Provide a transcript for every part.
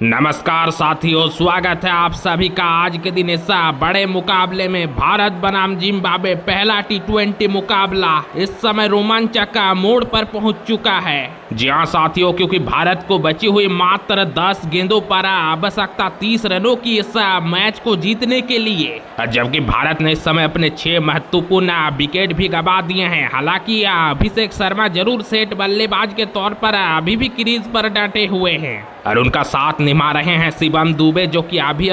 नमस्कार साथियों, स्वागत है आप सभी का आज के दिन इस बड़े मुकाबले में। भारत बनाम जिम्बाब्वे पहला T20 मुकाबला इस समय रोमांचक का मोड़ पर पहुंच चुका है। जी हाँ साथियों, क्योंकि भारत को बची हुई मात्र 10 गेंदों पर आवश्यकता 30 रनों की इस मैच को जीतने के लिए, जबकि भारत ने इस समय अपने 6 महत्वपूर्ण विकेट भी गंवा दिए हैं। हालांकि अभिषेक शर्मा जरूर सेट बल्लेबाज के तौर पर अभी भी क्रीज पर डटे हुए हैं और उनका साथ निभा रहे हैं शिवम दुबे, जो कि अभी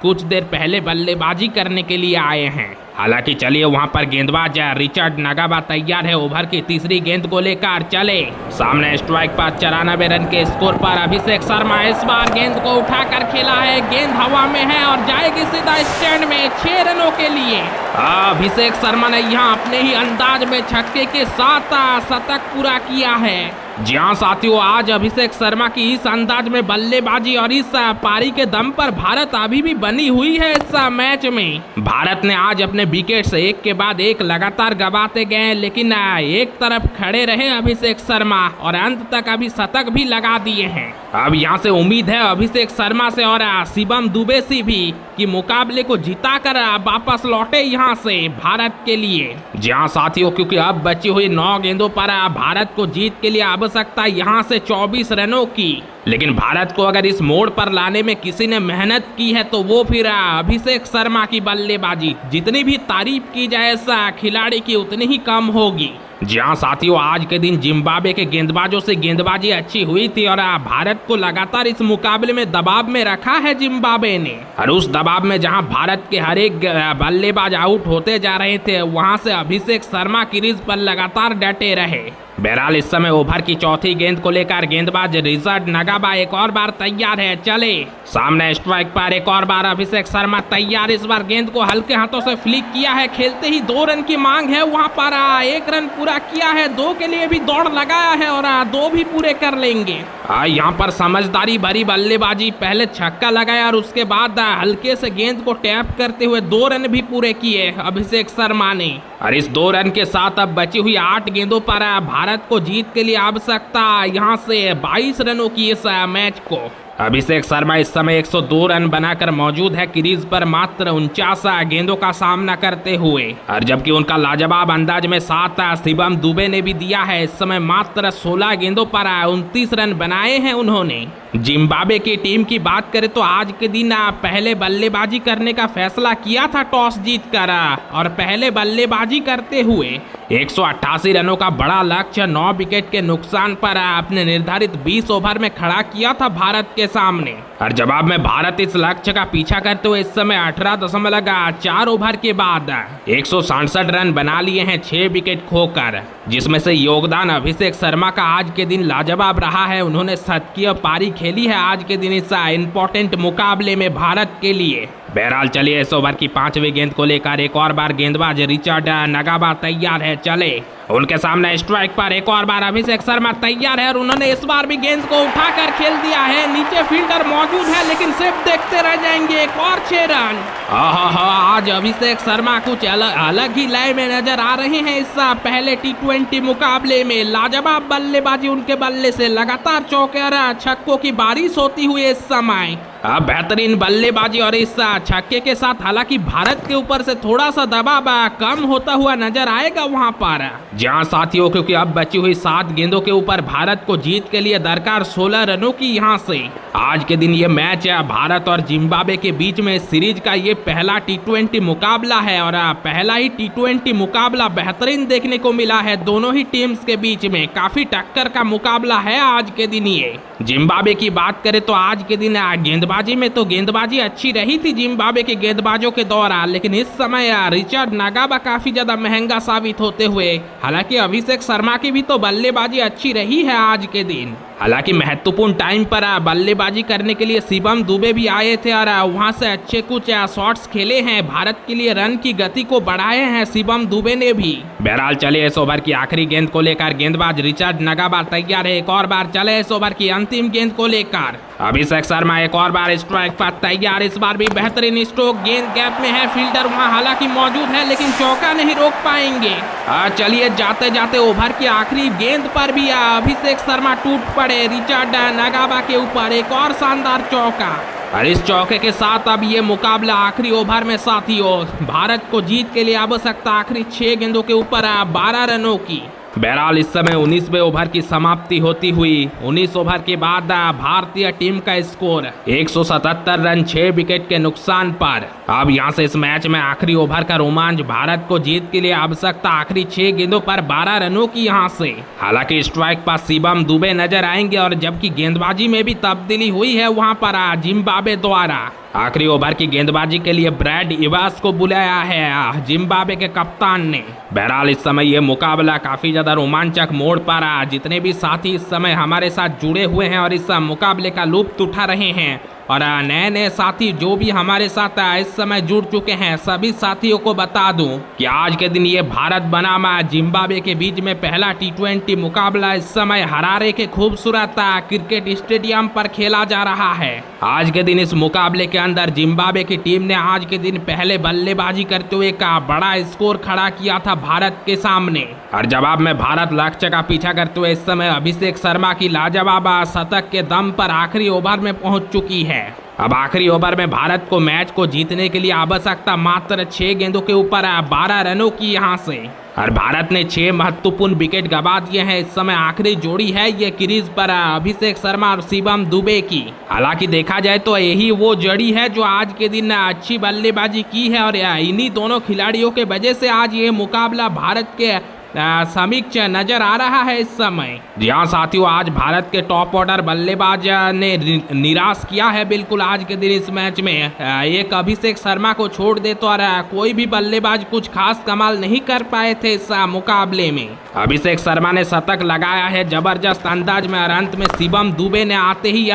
कुछ देर पहले बल्लेबाजी करने के लिए आए हैं। हालांकि चलिए वहां पर गेंदबाज रिचर्ड नगाबा तैयार है ओवर की तीसरी गेंद को लेकर। चले सामने स्ट्राइक पर 94 रन के स्कोर पर अभिषेक शर्मा इस बार गेंद को उठाकर खेला है। गेंद हवा में है और जाएगी सीधा स्टैंड में 6 रनों के लिए। अभिषेक शर्मा ने यहाँ अपने ही अंदाज में छक्के के साथ शतक पूरा किया है। जी हाँ साथियों, आज अभिषेक शर्मा की इस अंदाज में बल्लेबाजी और इस पारी के दम पर भारत अभी भी बनी हुई है। इस मैच में भारत ने आज अपने विकेट्स एक के बाद एक लगातार गंवाते गए, लेकिन एक तरफ खड़े रहे अभिषेक शर्मा और अंत तक अभी शतक भी लगा दिए हैं। अब यहाँ से उम्मीद है अभिषेक शर्मा से और शिवम दुबे से भी कि मुकाबले को जिताकर वापस लौटे यहाँ से भारत के लिए। जी हाँ साथियों, क्योंकि अब बची हुई 9 गेंदों पर भारत को जीत के लिए आवश्यकता यहाँ से 24 रनों की। लेकिन भारत को अगर इस मोड़ पर लाने में किसी ने मेहनत की है तो वो फिर अभिषेक शर्मा की बल्लेबाजी। जितनी भी तारीफ की जाए इस खिलाड़ी की उतनी ही कम होगी। जी हाँ साथियों, आज के दिन जिम्बाब्वे के गेंदबाजों से गेंदबाजी अच्छी हुई थी और भारत को लगातार इस मुकाबले में दबाव में रखा है जिम्बाब्वे ने। और उस दबाव में जहां भारत के हर एक बल्लेबाज आउट होते जा रहे थे, वहां से अभिषेक शर्मा क्रीज पर लगातार डटे रहे। बहरहाल इस समय ओवर की चौथी गेंद को लेकर गेंदबाज रिचर्ड नगाबा एक और बार तैयार है। चले सामने स्ट्राइक पर एक और बार अभिषेक शर्मा तैयार। इस बार गेंद को हल्के हाथों से फ्लिक किया है। खेलते ही 2 रन की मांग है, वहां पर 1 रन पूरा किया है। 2 के लिए भी दौड़ लगाया है और 2 भी पूरे कर लेंगे। यहाँ पर समझदारी भरी बल्लेबाजी, पहले छक्का लगाया और उसके बाद हल्के से गेंद को टैप करते हुए 2 रन भी पूरे किए अभिषेक शर्मा ने। और इस 2 रन के साथ अब बची हुई 8 गेंदों पर भारत को जीत के लिए आवश्यकता यहाँ से 22 रनों की इस मैच को। अभिषेक शर्मा इस समय 102 रन बनाकर मौजूद है क्रीज पर मात्र 49 गेंदों का सामना करते हुए। और जबकि उनका लाजवाब अंदाज में साथ शिवम दुबे ने भी दिया है। इस समय मात्र 16 गेंदों पर 29 रन बनाए हैं उन्होंने। जिम्बाब्वे की टीम की बात करें तो आज के दिन पहले बल्लेबाजी करने का फैसला किया था टॉस जीतकर, और पहले बल्लेबाजी करते हुए 188 रनों का बड़ा लक्ष्य 9 विकेट के नुकसान पर अपने निर्धारित 20 ओवर में खड़ा किया था भारत के सामने। और जवाब में भारत इस लक्ष्य का पीछा करते हुए इस समय 18.4 ओवर के बाद 167 रन बना लिए हैं 6 विकेट खोकर, जिसमें से योगदान अभिषेक शर्मा का आज के दिन लाजवाब रहा है। उन्होंने शतकीय पारी खेली है आज के दिन इस इंपॉर्टेंट मुकाबले में भारत के लिए। बहरहाल चलिए इस ओवर की 5वीं गेंद को लेकर एक और बार गेंदबाज रिचर्ड नगाबा तैयार है। चले उनके सामने स्ट्राइक पर एक और बार अभिषेक शर्मा तैयार है और उन्होंने इस बार भी गेंद को उठाकर खेल दिया है। नीचे फील्डर मौजूद है लेकिन सिर्फ देखते रह जाएंगे। एक और 6 रन। आज अभिषेक शर्मा कुछ अलग ही लय में नजर आ रहे हैं इस पहले T20 मुकाबले में। लाजवाब बल्लेबाजी उनके बल्ले से लगातार चौके और छक्कों की बारिश होती हुई इस समय। बेहतरीन बल्लेबाजी और इस छक्के के साथ हालांकि भारत के ऊपर से थोड़ा सा दबाव कम होता हुआ नजर आएगा वहां पर। जहां साथियों, क्योंकि अब बची हुई 7 गेंदों के ऊपर भारत को जीत के लिए दरकार 16 रनों की। यहां से आज के दिन ये मैच है भारत और जिम्बाब्वे के बीच में सीरीज का ये पहला T20 मुकाबला है और पहला ही T20 मुकाबला बेहतरीन देखने को मिला है। दोनों ही टीम्स के बीच में काफी टक्कर का मुकाबला है आज के दिन। ये जिम्बाब्वे की बात करें तो आज के दिन गेंदबाजी में तो गेंदबाजी अच्छी रही थी जिम्बाब्वे के गेंदबाजों के दौरान, लेकिन इस समय रिचर्ड नगाबा काफी ज्यादा महंगा साबित होते हुए, हालांकि अभिषेक शर्मा की भी तो बल्लेबाजी अच्छी रही है आज के दिन। हालांकि महत्वपूर्ण टाइम पर बल्लेबाजी करने के लिए शिवम दुबे भी आए थे और वहां से अच्छे कुछ शॉट्स खेले हैं। भारत के लिए रन की गति को बढ़ाए हैं शिवम दुबे ने भी। बहरहाल चले इस ओवर की आखिरी गेंद को लेकर गेंदबाज रिचर्ड नगाबा तैयार है। एक और बार चले इस ओवर की अंतिम गेंद को लेकर अभिषेक शर्मा एक और बार स्ट्राइक पर तैयार। इस बार भी बेहतरीन स्ट्रोक, गेंद गैप में है, फील्डर वहां हालांकि मौजूद है लेकिन चौका नहीं रोक पाएंगे। चलिए जाते जाते ओवर की आखिरी गेंद पर भी अभिषेक शर्मा टूट पड़े रिचर्ड नागाबा के ऊपर एक और शानदार चौका। और इस चौके के साथ अब ये मुकाबला आखिरी ओवर में साथियों भारत को जीत के लिए आवश्यकता आखिरी 6 गेंदों के ऊपर 12 रनों की। बहरहाल इस समय 19वें ओवर की समाप्ति होती हुई 19 ओवर के बाद भारतीय टीम का स्कोर 177 रन 6 विकेट के नुकसान पर। अब यहां से इस मैच में आखिरी ओवर का रोमांच भारत को जीत के लिए आवश्यकता आखिरी 6 गेंदों पर 12 रनों की यहां से। हालांकि स्ट्राइक पर शिवम दुबे नजर आएंगे और जबकि गेंदबाजी में भी तब्दीली हुई है वहां पर जिम्बाब्वे द्वारा। आखिरी ओवर की गेंदबाजी के लिए ब्रैड इवास को बुलाया है जिम्बाब्वे के कप्तान ने। बहरहाल इस समय यह मुकाबला काफी ज्यादा रोमांचक मोड़ पर जितने भी साथी इस समय हमारे साथ जुड़े हुए हैं और इस मुकाबले का लुत्फ उठा रहे हैं और नए नए साथी जो भी हमारे साथ इस समय जुड़ चुके हैं सभी साथियों को बता दूं कि आज के दिन ये भारत बनाम जिम्बाब्वे के बीच में पहला T20 मुकाबला इस समय हरारे के खूबसूरत क्रिकेट स्टेडियम पर खेला जा रहा है। आज के दिन इस मुकाबले के अंदर जिम्बाब्वे की टीम ने आज के दिन पहले बल्लेबाजी करते हुए का बड़ा स्कोर खड़ा किया था भारत के सामने और जवाब में भारत लक्ष्य का पीछा करते हुए इस समय अभिषेक शर्मा की लाजवाब शतक के दम पर आखिरी ओवर में पहुंच चुकी है। अब आखिरी ओवर में भारत को मैच को जीतने के लिए आवश्यकता मात्र 6 गेंदों के ऊपर 12 रनों की यहां से और भारत ने 6 महत्वपूर्ण विकेट गंवा दिए हैं। इस समय आखिरी जोड़ी है ये क्रीज पर अभिषेक शर्मा और शिवम दुबे की। हालांकि देखा जाए तो यही वो जोड़ी है जो आज के दिन अच्छी बल्लेबाजी की है और इन्हीं दोनों खिलाड़ियों के वजह से आज ये मुकाबला भारत के समीक्ष नजर आ रहा है इस समय। जी हाँ साथियों, आज भारत के टॉप ऑर्डर बल्लेबाज ने निराश किया है बिल्कुल आज के दिन इस मैच में। एक अभिषेक शर्मा को छोड़ दे तो कोई भी बल्लेबाज कुछ खास कमाल नहीं कर पाए थे इस मुकाबले में। अभिषेक शर्मा ने शतक लगाया है जबरदस्त अंदाज में और अंत में शिवम दुबे ने आते ही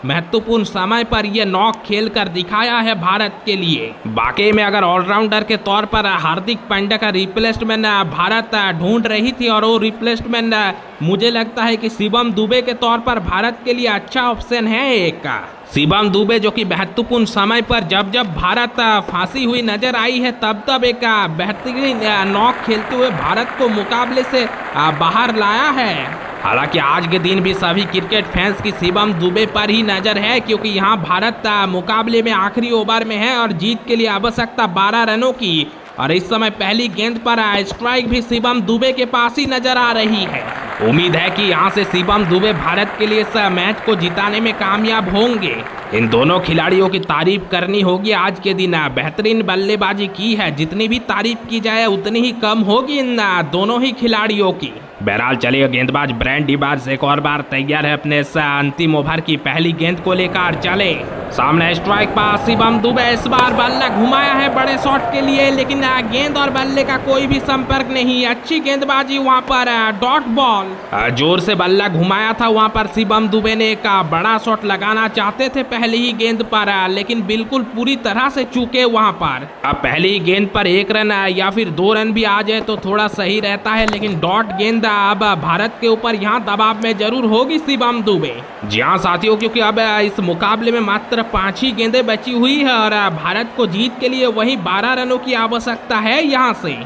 महत्वपूर्ण समय पर यह नॉक खेल कर दिखाया है भारत के लिए। बाकी में अगर ऑलराउंडर के तौर पर हार्दिक पांड्या का रिप्लेसमेंट भारत ढूंढ रही थी और वो रिप्लेसमेंट मुझे लगता है कि शिवम दुबे के तौर पर भारत के लिए अच्छा ऑप्शन है एक। शिवम दुबे जो कि महत्वपूर्ण समय पर जब जब भारत फांसी हुई नजर आई है तब एक बेहतरीन नॉक खेलते हुए भारत को मुकाबले से बाहर लाया है। हालांकि आज के दिन भी सभी क्रिकेट फैंस की शिवम दुबे पर ही नजर है क्योंकि यहाँ भारत मुकाबले में आखिरी ओवर में है और जीत के लिए आवश्यकता 12 रनों की और इस समय पहली गेंद पर स्ट्राइक भी शिवम दुबे के पास ही नजर आ रही है। उम्मीद है कि यहाँ से शिवम दुबे भारत के लिए इस मैच को जिताने में कामयाब होंगे। इन दोनों खिलाड़ियों की तारीफ करनी होगी। आज के दिन बेहतरीन बल्लेबाजी की है, जितनी भी तारीफ की जाए उतनी ही कम होगी इन दोनों ही खिलाड़ियों की। बहरहाल चलिए गेंदबाज ब्रैड इवास एक और बार तैयार है अपने इस अंतिम ओवर की पहली गेंद को लेकर। चले सामने स्ट्राइक पर शिवम दुबे इस बार बल्ला घुमाया है बड़े शॉट के लिए लेकिन गेंद और बल्ले का कोई भी संपर्क नहीं। अच्छी गेंदबाजी वहां पर डॉट बॉल जोर से बल्ला घुमाया था वहां पर शिवम दुबे ने एक बड़ा शॉट लगाना चाहते थे पहली ही गेंद पर लेकिन बिल्कुल पूरी तरह से चूके वहां पर। अब पहली ही गेंद पर 1 रन या फिर 2 रन भी आ जाए तो थोड़ा सही रहता है लेकिन डॉट गेंद अब भारत के ऊपर यहाँ दबाव में जरूर होगी शिवम दुबे। जी हाँ साथियों, क्योंकि अब इस मुकाबले में मात्र 5 ही गेंदें बची हुई है और भारत को जीत के लिए वही 12 रनों की आवश्यकता है। यहाँ से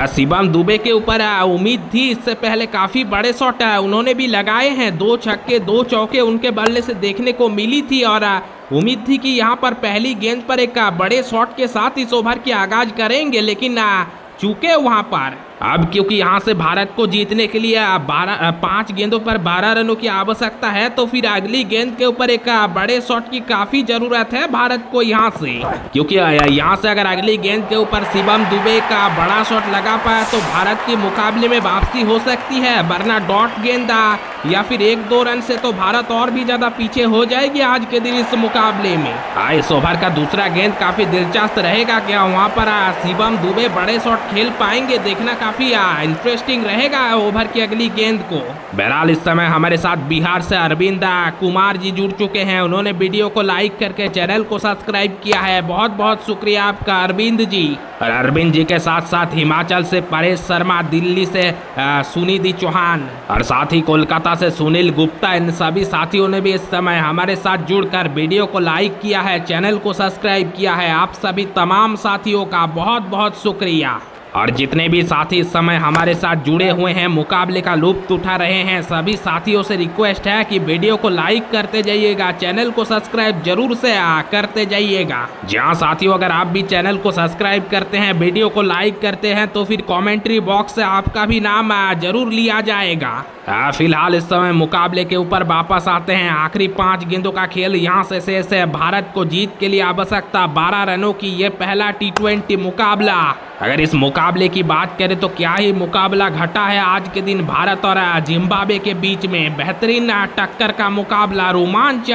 शिवम दुबे के ऊपर उम्मीद थी, इससे पहले काफी बड़े शॉट उन्होंने भी लगाए हैं, 2 छक्के 2 चौके उनके बल्ले से देखने को मिली थी और उम्मीद थी कि यहाँ पर पहली गेंद पर एक बड़े शॉट के साथ इस ओवर की आगाज करेंगे लेकिन चूके वहां पर। अब क्योंकि यहाँ से भारत को जीतने के लिए 5 गेंदों पर 12 रनों की आवश्यकता है तो फिर अगली गेंद के ऊपर एक बड़े शॉट की काफी जरूरत है भारत को यहाँ से, क्योंकि यहाँ से अगर अगली गेंद के ऊपर शिवम दुबे का बड़ा शॉट लगा पाया तो भारत के मुकाबले में वापसी हो सकती है, वरना डॉट गेंद या फिर 1-2 रन से तो भारत और भी ज्यादा पीछे हो जाएगी आज के दिन इस मुकाबले में। इस ओवर का दूसरा गेंद काफी दिलचस्प रहेगा, क्या वहाँ पर शिवम दुबे बड़े शॉट खेल पाएंगे, देखना काफी इंटरेस्टिंग रहेगा ओवर की अगली गेंद को। बहरहाल इस समय हमारे साथ बिहार से अरविंद कुमार जी जुड़ चुके हैं, उन्होंने वीडियो को लाइक करके चैनल को सब्सक्राइब किया है, बहुत बहुत शुक्रिया आपका अरविंद जी। और अरविंद जी के साथ साथ हिमाचल से परेश शर्मा, दिल्ली से सुनिधि चौहान और साथ ही कोलकाता से सुनील गुप्ता, इन सभी साथियों ने भी इस समय हमारे साथ जुड़कर वीडियो को लाइक किया है, चैनल को सब्सक्राइब किया है। आप सभी तमाम साथियों का बहुत बहुत शुक्रिया। और जितने भी साथी इस समय हमारे साथ जुड़े हुए हैं, मुकाबले का लुत्फ उठा रहे हैं, सभी साथियों से रिक्वेस्ट है कि वीडियो को लाइक करते जाइएगा, चैनल को सब्सक्राइब जरूर से करते जाइएगा। जहां साथियों अगर आप भी चैनल को सब्सक्राइब करते हैं, वीडियो को लाइक करते हैं तो फिर कमेंट्री बॉक्स से आपका भी नाम जरूर लिया जाएगा। फिलहाल इस समय मुकाबले के ऊपर वापस आते हैं। आखिरी 5 गेंदों का खेल यहाँ से शेष है। भारत को जीत के लिए आवश्यकता 12 रनों की। ये पहला T20 मुकाबला। अगर इस मुकाबले की बात करें तो क्या ही मुकाबला घटा है आज के दिन भारत और जिम्बाब्वे के बीच में। बेहतरीन टक्कर का मुकाबला, रोमांच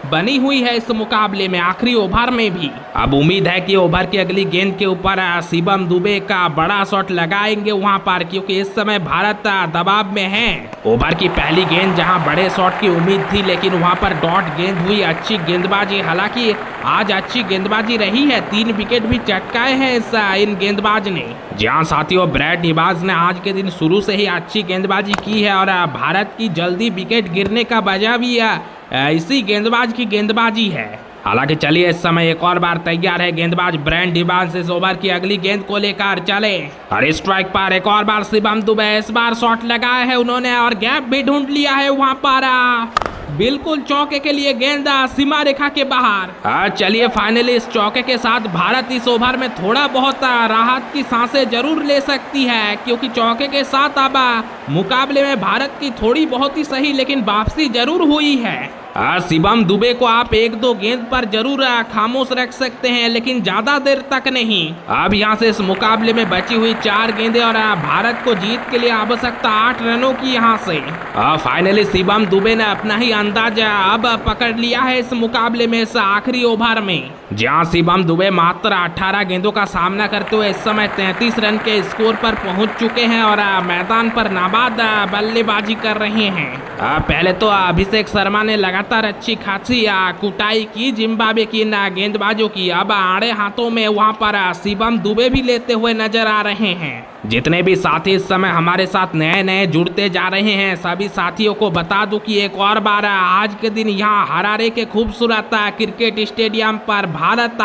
बनी हुई है इस मुकाबले में, आखिरी ओवर में भी। अब उम्मीद है कि ओवर की अगली गेंद के ऊपर शिवम दुबे का बड़ा शॉट लगाएंगे वहां पर, क्योंकि इस समय भारत दबाव में है। ओवर की पहली गेंद जहां बड़े शॉट की उम्मीद थी, लेकिन वहां पर डॉट गेंद हुई। अच्छी गेंदबाजी, हालांकि आज अच्छी गेंदबाजी रही है, 3 विकेट भी चटकाए हैं इन गेंदबाज ने। जहां साथियों ब्रैड डिबाज ने आज के दिन शुरू से ही अच्छी गेंदबाजी की है और भारत की जल्दी विकेट गिरने का वजह भी इसी गेंदबाज की गेंदबाजी है। हालांकि चलिए इस समय एक और बार तैयार है गेंदबाज ब्रैड डिबाज इस ओवर की अगली गेंद को लेकर चले। और स्ट्राइक पर एक और बार शिवम दुबे, इस बार शॉट लगाया है उन्होंने और गैप भी ढूंढ लिया है वहां पर। बिल्कुल चौके के लिए गेंद सीमा रेखा के बाहर। चलिए फाइनली इस चौके के साथ भारत इस ओवर में थोड़ा बहुत राहत की सांसें जरूर ले सकती है, क्योंकि चौके के साथ अब मुकाबले में भारत की थोड़ी बहुत ही सही लेकिन वापसी जरूर हुई है। शिवम दुबे को आप 1-2 गेंद पर जरूर खामोश रख सकते हैं, लेकिन ज्यादा देर तक नहीं। अब यहां से इस मुकाबले में बची हुई 4 गेंदें और भारत को जीत के लिए आवश्यकता 8 रनों की यहां से। फाइनली शिवम दुबे ने अपना ही अंदाजा अब पकड़ लिया है इस मुकाबले में, इस आखिरी ओवर में। जहां शिवम दुबे मात्र 18 गेंदों का सामना करते हुए इस समय 33 रन के स्कोर पर पहुंच चुके हैं और मैदान पर नाबाद बल्लेबाजी कर रहे हैं। पहले तो अभिषेक शर्मा ने लगातार अच्छी खासी कुटाई की जिम्बाब्वे की गेंदबाजों की। अब आड़े हाथों में वहां पर शिवम दुबे भी लेते हुए नजर आ रहे हैं। जितने भी साथी इस समय हमारे साथ नए नए जुड़ते जा रहे हैं, सभी साथियों को बता दूं कि एक और बार आज के दिन यहाँ हरारे के खूबसूरत क्रिकेट स्टेडियम पर भारत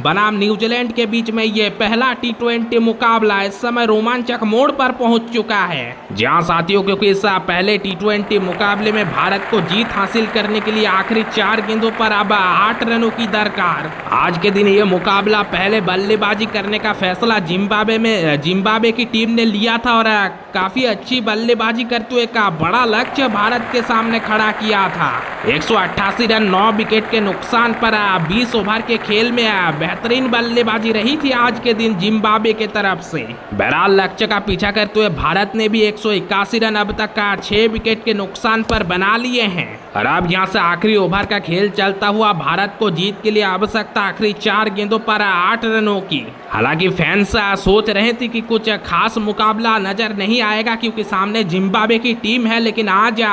बनाम न्यूजीलैंड के बीच में ये पहला T20 मुकाबला इस समय रोमांचक मोड़ पर पहुंच चुका है। जहां साथियों क्योंकि इस पहले T20 मुकाबले में भारत को जीत हासिल करने के लिए आखिरी 4 गेंदों पर अब 8 रनों की दरकार। आज के दिन ये मुकाबला पहले बल्लेबाजी करने का फैसला जिम्बाब्वे की टीम ने लिया था और काफी अच्छी बल्लेबाजी करते हुए का बड़ा लक्ष्य भारत के सामने खड़ा किया था। 188 रन 9 विकेट के नुकसान पर 20 ओवर के खेल में बेहतरीन बल्लेबाजी रही थी आज के दिन जिम्बाब्वे के तरफ से। बहरहाल लक्ष्य का पीछा करते हुए भारत ने भी 181 रन अब तक का 6 विकेट के नुकसान पर बना लिए हैं। और अब यहां से आखिरी ओवर का खेल चलता हुआ भारत को जीत के लिए आवश्यकता आखिरी 4 गेंदों पर 8 रनों की। हालांकि फैंस सोच रहे थे कि कुछ खास मुकाबला नजर नहीं आएगा, क्योंकि सामने जिम्बाब्वे की टीम है, लेकिन आज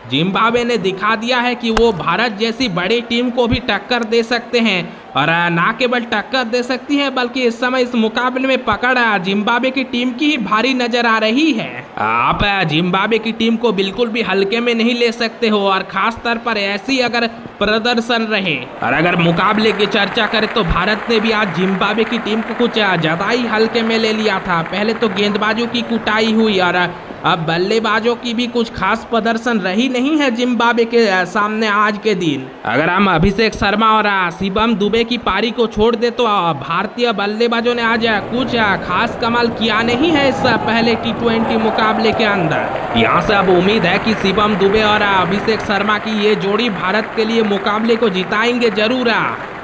जिम्बाब्वे ने दिखा दिया है कि वो भारत जैसी बड़ी टीम को भी टक्कर दे सकते हैं और ना केवल टक्कर दे सकती है बल्कि इस समय इस मुकाबले में पकड़ जिम्बाब्वे की टीम की ही भारी नजर आ रही है। आप जिम्बाब्वे की टीम को बिल्कुल भी हल्के में नहीं ले सकते हो और खास तौर पर ऐसी अगर प्रदर्शन रहे। और अगर मुकाबले की चर्चा करें तो भारत ने भी आज जिम्बाब्वे की टीम को कुछ ज्यादा ही हल्के में ले लिया था। पहले तो गेंदबाजों की कुटाई हुई और अब बल्लेबाजों की भी कुछ खास प्रदर्शन रही नहीं है जिम्बाब्वे के सामने आज के दिन। अगर हम अभिषेक शर्मा और शिवम दुबे की पारी को छोड़ दे तो भारतीय बल्लेबाजों ने आज कुछ खास कमाल किया नहीं है इस पहले T20 मुकाबले के अंदर। यहां से अब उम्मीद है कि शिवम दुबे और अभिषेक शर्मा की ये जोड़ी भारत के लिए मुकाबले को जिताएंगे जरूर।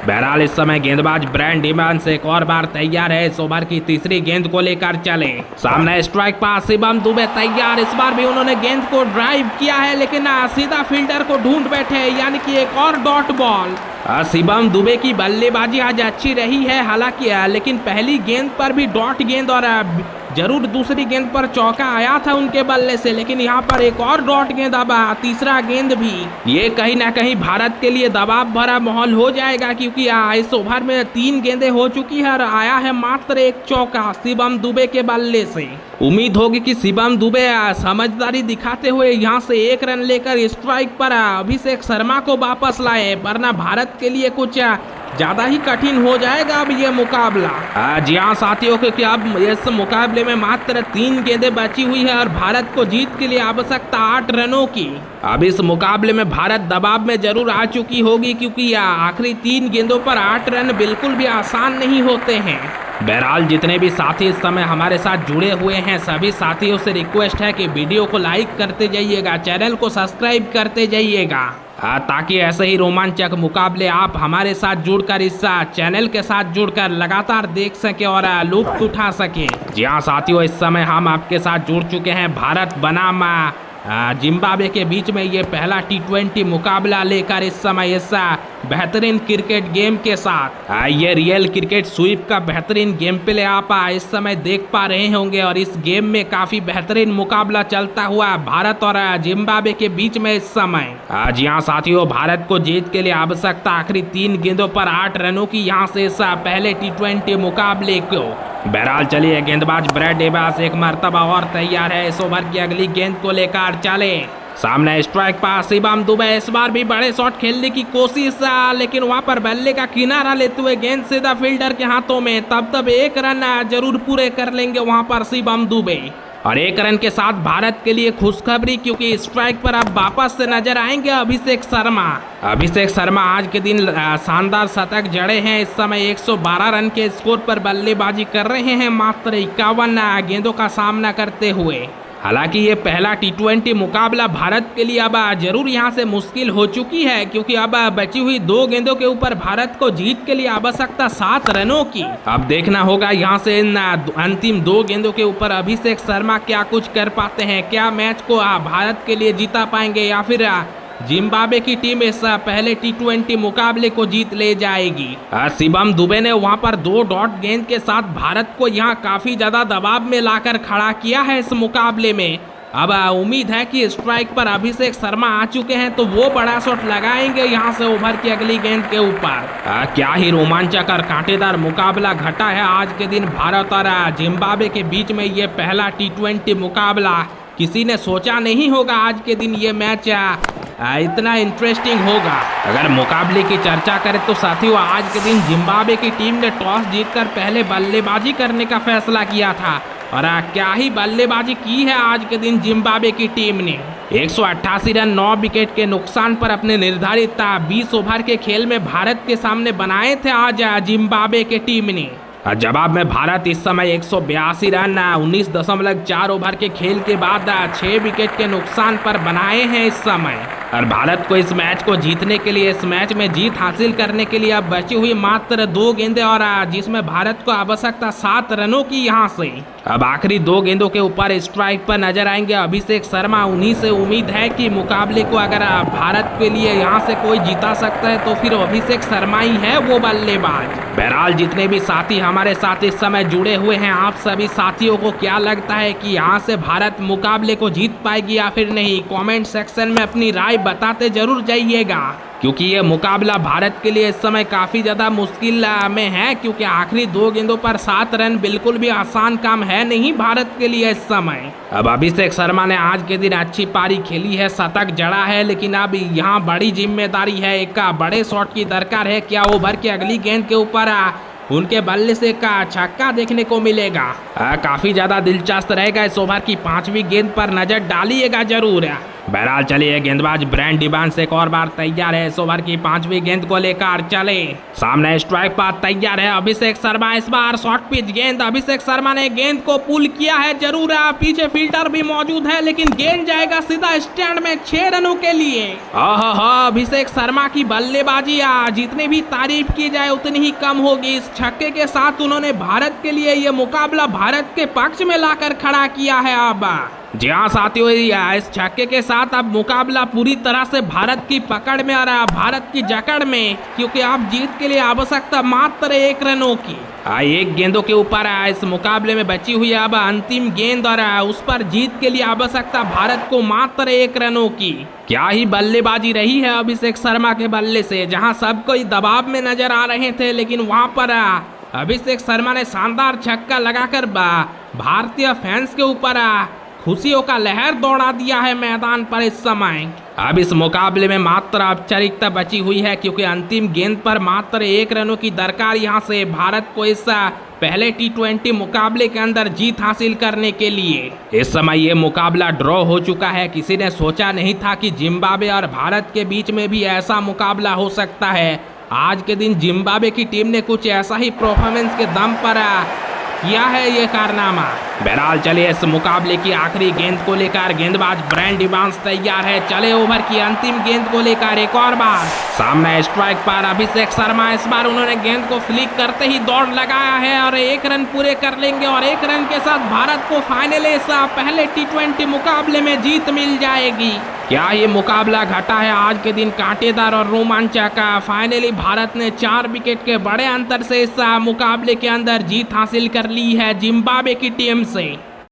बहरहाल इस समय गेंदबाज ब्रैड डिबाज एक और बार तैयार है इस ओवर की तीसरी गेंद को लेकर चले। सामने स्ट्राइक पास शिवम दुबे तैयार। इस बार भी उन्होंने गेंद को ड्राइव किया है, लेकिन सीधा फील्डर को ढूंढ बैठे, यानी कि एक और डॉट बॉल। शिवम दुबे की बल्लेबाजी आज अच्छी रही है हालांकि, लेकिन पहली गेंद पर भी डॉट गेंद और जरूर दूसरी गेंद पर चौका आया था उनके बल्ले से, लेकिन यहाँ पर एक और डॉट गेंद, अब तीसरा गेंद भी। ये कहीं ना कहीं भारत के लिए दबाव भरा माहौल हो जाएगा, क्योंकि इस ओवर में 3 गेंदें हो चुकी है और आया है मात्र एक चौका शिवम दुबे के बल्ले से। उम्मीद होगी कि शिवम दुबे समझदारी दिखाते हुए यहाँ से 1 रन लेकर स्ट्राइक पर अभिषेक शर्मा को वापस लाए, वरना भारत के लिए कुछ ज्यादा ही कठिन हो जाएगा अब ये मुकाबला। जी हाँ साथियों, क्योंकि अब इस मुकाबले में मात्र 3 गेंदें बची हुई है और भारत को जीत के लिए आवश्यकता 8 रनों की। अब इस मुकाबले में भारत दबाव में जरूर आ चुकी होगी, क्योंकि आखिरी 3 गेंदों पर 8 रन बिल्कुल भी आसान नहीं होते हैं। बहरहाल जितने भी साथी इस समय हमारे साथ जुड़े हुए हैं, सभी साथियों से रिक्वेस्ट है कि वीडियो को लाइक करते जाइएगा, चैनल को सब्सक्राइब करते जाइएगा, ताकि ऐसे ही रोमांचक मुकाबले आप हमारे साथ जुड़कर इस चैनल के साथ जुड़कर लगातार देख सके और लुत्फ उठा सके। जी हाँ साथियों, इस समय हम आपके साथ जुड़ चुके हैं भारत बनाम जिम्बाब्वे के बीच में ये पहला T20 मुकाबला लेकर इस समय इस बेहतरीन क्रिकेट गेम के साथ। ये रियल क्रिकेट स्वीप का बेहतरीन गेम प्ले आप इस समय देख पा रहे होंगे और इस गेम में काफी बेहतरीन मुकाबला चलता हुआ भारत और जिम्बाब्वे के बीच में इस समय। जी हाँ साथियों, भारत को जीत के लिए आवश्यकता आखिरी 3 गेंदों पर 8 रनों की यहाँ से इस पहले T20 मुकाबले को। बहरहाल चलिए, गेंदबाज ब्रैड डेविस एक मर्तबा और तैयार है इस ओवर की अगली गेंद को लेकर चले। सामने स्ट्राइक पर शिवम दुबे, इस बार भी बड़े शॉट खेलने की कोशिश, लेकिन वहां पर बल्ले का किनारा लेते हुए गेंद सीधा फील्डर के हाथों में। तब 1 रन जरूर पूरे कर लेंगे वहां पर शिवम दुबे। और 1 रन के साथ भारत के लिए खुशखबरी, क्योंकि स्ट्राइक पर अब वापस से नजर आएंगे अभिषेक शर्मा। अभिषेक शर्मा आज के दिन शानदार शतक जड़े हैं। इस समय 112 रन के स्कोर पर बल्लेबाजी कर रहे हैं, मात्र 51 गेंदों का सामना करते हुए। हालांकि ये पहला T20 मुकाबला भारत के लिए अब जरूर यहाँ से मुश्किल हो चुकी है, क्योंकि अब बची हुई 2 गेंदों के ऊपर भारत को जीत के लिए आवश्यकता 7 रनों की। अब देखना होगा यहाँ से इन अंतिम 2 गेंदों के ऊपर अभिषेक शर्मा क्या कुछ कर पाते हैं, क्या मैच को भारत के लिए जीता पाएंगे या फिर जिम्बाब्वे की टीम इस पहले T20 मुकाबले को जीत ले जाएगी। शिवम दुबे ने वहां पर 2 डॉट गेंद के साथ भारत को यहां काफी ज्यादा दबाव में लाकर खड़ा किया है इस मुकाबले में। अब उम्मीद है कि स्ट्राइक पर अभिषेक शर्मा आ चुके हैं तो वो बड़ा शॉट लगाएंगे यहां से ओवर की अगली गेंद के ऊपर। क्या ही रोमांचक और कांटेदार मुकाबला घटा है आज के दिन भारत और जिम्बाब्वे के बीच में ये पहला T20 मुकाबला। किसी ने सोचा नहीं होगा आज के दिन ये मैच इतना इंटरेस्टिंग होगा। अगर मुकाबले की चर्चा करें तो साथियों, आज के दिन जिम्बाब्वे की टीम ने टॉस जीतकर पहले बल्लेबाजी करने का फैसला किया था और क्या ही बल्लेबाजी की है आज के दिन जिम्बाब्वे की टीम ने। 188 रन 9 विकेट के नुकसान पर अपने निर्धारित 20 ओवर के खेल में भारत के सामने बनाए थे आज जिम्बाब्वे की टीम ने। जवाब में भारत इस समय 182 रन 19.4 ओवर के खेल के बाद 6 विकेट के नुकसान पर बनाए हैं इस समय। और भारत को इस मैच को जीतने के लिए, इस मैच में जीत हासिल करने के लिए अब बची हुई मात्र 2 गेंदें और जिसमें भारत को आवश्यकता 7 रनों की यहाँ से। अब आखिरी 2 गेंदों के ऊपर स्ट्राइक पर नजर आएंगे अभिषेक शर्मा। उन्हीं से उम्मीद है कि मुकाबले को अगर भारत के लिए यहाँ से कोई जीता सकता है तो फिर अभिषेक शर्मा ही है वो बल्लेबाज। बहरहाल जितने भी साथी हमारे साथ इस समय जुड़े हुए हैं, आप सभी साथियों को क्या लगता है कि यहाँ से भारत मुकाबले को जीत पाएगी या फिर नहीं? कमेंट सेक्शन में अपनी राय बताते जरूर जाइएगा, क्योंकि ये मुकाबला भारत के लिए इस समय काफी ज्यादा मुश्किल में है, क्योंकि आखिरी 2 गेंदों पर 7 रन बिल्कुल भी आसान काम है नहीं भारत के लिए इस समय। अब अभिषेक शर्मा ने आज के दिन अच्छी पारी खेली है, शतक जड़ा है, लेकिन अब यहाँ बड़ी जिम्मेदारी है, एक बड़े शॉट की दरकार है। क्या ओवर की अगली गेंद के ऊपर उनके बल्ले से का छक्का देखने को मिलेगा? काफी ज्यादा दिलचस्प रहेगा। इस ओवर की 5वीं गेंद पर नजर डालिएगा जरूर। बहरहाल चलिए, गेंदबाज ब्रैड डेविस एक और बार तैयार है इस ओवर की 5वीं गेंद को लेकर चले। सामने स्ट्राइक पर तैयार है अभिषेक शर्मा। इस बार शॉर्ट पिच गेंद, अभिषेक शर्मा ने गेंद को पुल किया है जरूर। पीछे फील्डर भी मौजूद है, लेकिन गेंद जाएगा सीधा स्टैंड में 6 रनों के लिए। अभिषेक शर्मा की बल्लेबाजी जितनी भी तारीफ की जाए उतनी ही कम होगी। इस छक्के के साथ उन्होंने भारत के लिए ये मुकाबला भारत के पक्ष में लाकर खड़ा किया है। अब जी हाँ साथियों, इस छक्के के साथ अब मुकाबला पूरी तरह से भारत की पकड़ में और भारत की जकड़ में, क्योंकि अब जीत के लिए आवश्यकता मात्र 1 रनों की। 1 गेंदों के ऊपर इस मुकाबले में बची हुई अब अंतिम गेंद और उस पर जीत के लिए आवश्यकता भारत को मात्र 1 रनों की। क्या ही बल्लेबाजी रही है अभिषेक शर्मा के बल्ले से, जहां सब कोई दबाव में नजर आ रहे थे, लेकिन वहां पर अभिषेक शर्मा ने शानदार छक्का लगाकर भारतीय फैंस के ऊपर खुशियों का लहर दौड़ा दिया है मैदान पर इस समय। अब इस मुकाबले में मात्र औपचारिकता बची हुई है, क्योंकि अंतिम गेंद पर मात्र 1 रनों की दरकार यहां से भारत को इस पहले T20 मुकाबले के अंदर जीत हासिल करने के लिए। इस समय ये मुकाबला ड्रॉ हो चुका है। किसी ने सोचा नहीं था कि जिम्बाब्वे और भारत के बीच में भी ऐसा मुकाबला हो सकता है। आज के दिन जिम्बाब्वे की टीम ने कुछ ऐसा ही परफॉर्मेंस के दम पर किया है ये कारनामा। बहरहाल चलिए इस मुकाबले की आखिरी गेंद को लेकर गेंदबाज ब्रायन डिवांस तैयार है। चले ओवर की अंतिम गेंद को लेकर एक और बार सामने स्ट्राइक पर अभिषेक शर्मा। इस बार उन्होंने गेंद को फ्लिक करते ही दौड़ लगाया है और 1 रन पूरे कर लेंगे और 1 रन के साथ भारत को फाइनली इस पहले T20 मुकाबले में जीत मिल जाएगी। क्या ये मुकाबला घटा है आज के दिन कांटेदार और रोमांचक का। फाइनली भारत ने 4 विकेट के बड़े अंतर से इस मुकाबले के अंदर जीत हासिल कर ली है जिम्बाब्वे की टीम से।